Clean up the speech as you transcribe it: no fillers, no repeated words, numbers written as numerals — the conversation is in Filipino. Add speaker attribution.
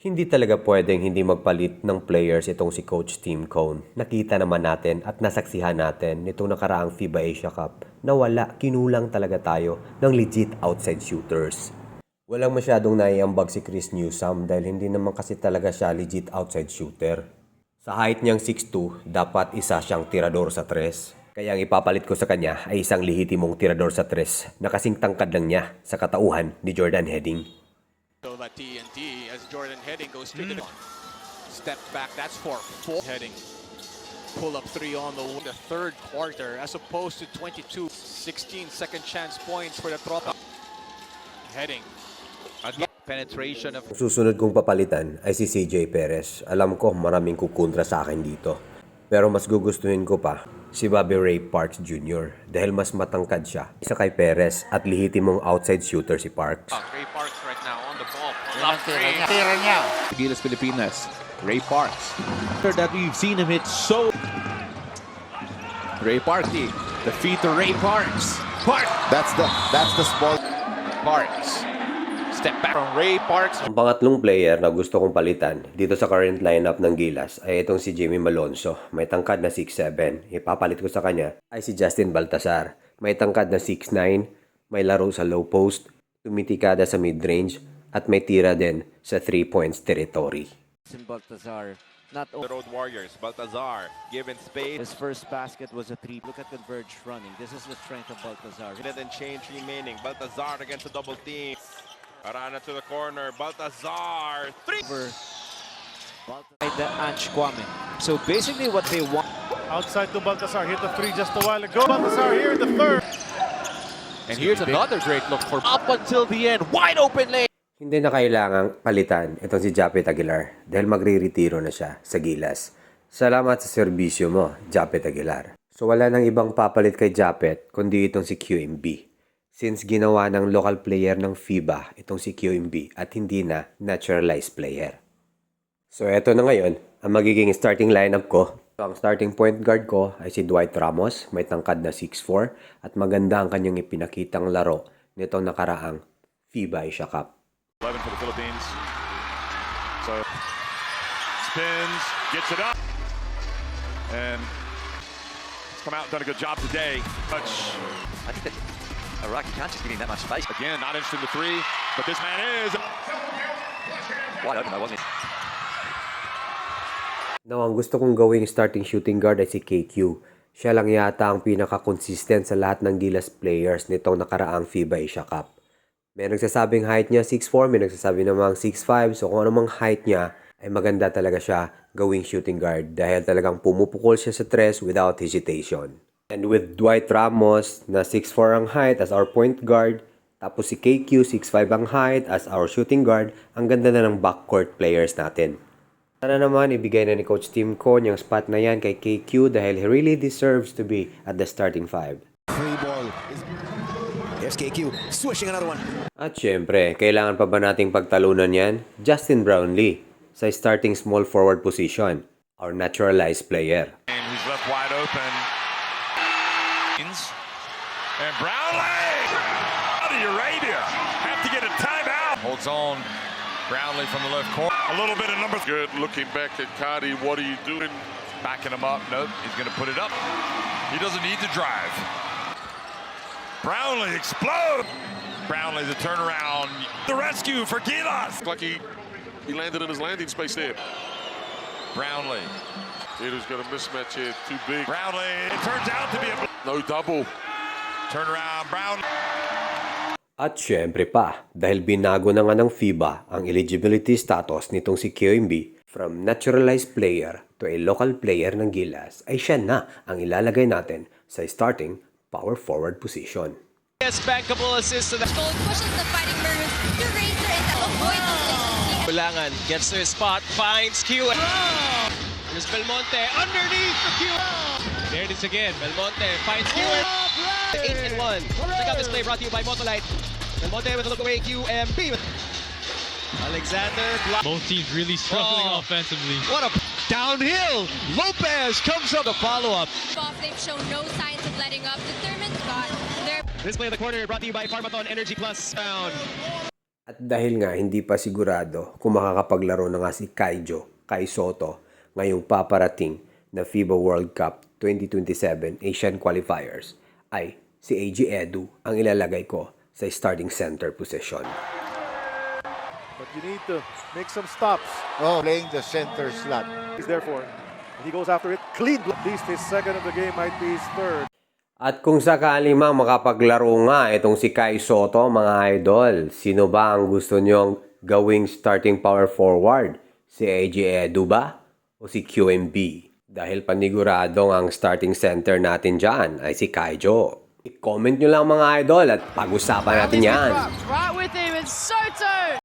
Speaker 1: Hindi talaga pwedeng hindi magpalit ng players itong si Coach Tim Cone. Nakita naman natin at nasaksihan natin nitong nakaraang FIBA Asia Cup na kinulang talaga tayo ng legit outside shooters. Walang masyadong naiambag si Chris Newsome dahil hindi naman kasi talaga siya legit outside shooter. Sa height niyang 6'2", dapat isa siyang tirador sa tres. Kaya ang ipapalit ko sa kanya ay isang lehitimong tirador sa tres na kasing tangkad lang niya sa katauhan ni Jordan Heading.
Speaker 2: So that TNT as Jordan Heading goes straight to the step back. That's for 4 Heading. Pull up 3 on the third quarter as opposed to 22. 16 second chance points for the Tropa. Heading. Again, penetration of...
Speaker 1: Susunod kong papalitan ay si CJ Perez. Alam ko maraming kukontra sa akin dito. Pero mas gugustuhin ko pa si Bobby Ray Parks Jr. dahil mas matangkad siya isa kay Perez at lehitimong outside shooter si Parks.
Speaker 2: Ray Parks right now on the ball.
Speaker 3: Tira niya.
Speaker 4: Gilas Pilipinas, Ray Parks. That we've seen him hit so... Ray Parks, the feed to Ray Parks. Parks!
Speaker 3: That's the spot.
Speaker 4: Parks. Step back from Ray Parks.
Speaker 1: Ang pangatlong player na gusto kong palitan dito sa current lineup ng Gilas ay itong si Jamie Malonzo. May tangkad na 6'7". Ipapalit ko sa kanya ay si Justin Baltazar. May tangkad na 6'9", may laro sa low post, tumitikada sa mid-range, at may tira din sa 3 points territory.
Speaker 5: Baltazar, not
Speaker 6: The Road Warriors, Baltazar, given space.
Speaker 5: his first basket was a 3. Look at Converge running. This is the strength of Baltazar.
Speaker 6: Minute and change remaining. Baltazar against the double team. Arana to the corner. Baltazar, 3.
Speaker 5: Over Baltazar, the Ange Kwame. So basically what they want.
Speaker 7: Outside to Baltazar, hit the 3 just a while ago. Baltazar here in the third.
Speaker 4: And here's another great look for up until the end. Wide open lane.
Speaker 1: Hindi na kailangang palitan itong si Japet Aguilar dahil magre-retiro na siya sa Gilas. Salamat sa serbisyo mo, Japet Aguilar. So wala nang ibang papalit kay Japet kundi itong si QMB. Since ginawa ng local player ng FIBA itong si QMB at hindi na naturalized player. So eto na ngayon ang magiging starting lineup ko. So, ang starting point guard ko ay si Dwight Ramos, may tangkad na 6'4" at maganda ang kanyang ipinakitang laro nitong nakaraang FIBA Asia Cup.
Speaker 7: 11 for the Philippines. So spins, gets it up, and he's come out and done a good job today. Touch.
Speaker 8: I think that Iraq can't just give him that much space.
Speaker 7: Again, not interested in the 3, but this man is.
Speaker 8: Wide open though, wasn't he?
Speaker 1: Now, ang gusto kong gawing starting shooting guard ay si KQ. Siya lang yata ang pinaka-consistent sa lahat ng Gilas players nitong nakaraang FIBA Asia Cup. May nagsasabing height niya 6'4", may nagsasabi namang 6'5", so kung anumang height niya ay maganda talaga siya gawing shooting guard dahil talagang pumupukol siya sa tres without hesitation. And with Dwight Ramos na 6'4" ang height as our point guard, tapos si KQ 6'5" ang height as our shooting guard, ang ganda na ng backcourt players natin. Sana naman ibigay na ni Coach Tim Cone yung spot na yan kay KQ dahil he really deserves to be at the starting 5.
Speaker 3: Free ball. Here's KQ, swishing another one.
Speaker 1: At syempre, kailangan pa ba nating pagtalunan yan? Justin Brownlee sa starting small forward position, our naturalized player.
Speaker 7: And he's left wide open. And Brownlee! Saudi Arabia have to get a timeout. Holds on. Brownlee from the left corner. A little bit of numbers. Good. Looking back at Cardi. What are you doing? Backing him up. Nope. He's going to put it up. He doesn't need to drive. Brownlee explode. Brownlee the turnaround. The rescue for Gilas.
Speaker 9: Like he landed in his landing space there.
Speaker 7: Brownlee.
Speaker 9: Taylor's got a mismatch here. Too big.
Speaker 7: Brownlee. It turns out to be a
Speaker 9: No double.
Speaker 7: turnaround. Brownlee.
Speaker 1: At syempre pa, dahil binago na nga ng FIBA ang eligibility status nitong si QMB from naturalized player to a local player ng Gilas, ay siya na ang ilalagay natin sa starting power forward position.
Speaker 2: Yes, bankable assist to the
Speaker 10: Gold pushes the Fighting Maroons to Razor and avoid the collision.
Speaker 2: Bulangan gets to his spot, finds Q. Here's Belmonte underneath for Q. There it is again. Belmonte finds Q. 8-1. Check out this play brought to you by Motolite. Belmonte with a look away. QMB. Alexander.
Speaker 11: Both teams really struggling offensively.
Speaker 2: What a downhill. Lopez comes up the follow-up.
Speaker 10: They've shown no signs of letting up. Determined Scott.
Speaker 2: This play in the corner brought to you by Pharmaton Energy Plus. Found.
Speaker 1: At dahil nga hindi pa sigurado kung makakapaglaro na nga si Kai Sotto ngayong paparating na FIBA World Cup 2027 Asian Qualifiers, ay si AJ Edu ang ilalagay ko sa starting center position.
Speaker 12: But you need to make some stops. Playing the center slot. He's there for it. And he goes after it. Clean. At least his second of the game might be his third.
Speaker 1: At kung sakali mang makapaglaro nga itong si Kai Sotto, mga idol, sino ba ang gusto nyong gawing starting power forward? Si AJ Edu ba? O si QMB? Dahil paniguradong ang starting center natin dyan ay si Kaijo. I-comment nyo lang mga idol at pag-usapan natin yan.
Speaker 10: Right with him, it's Soto!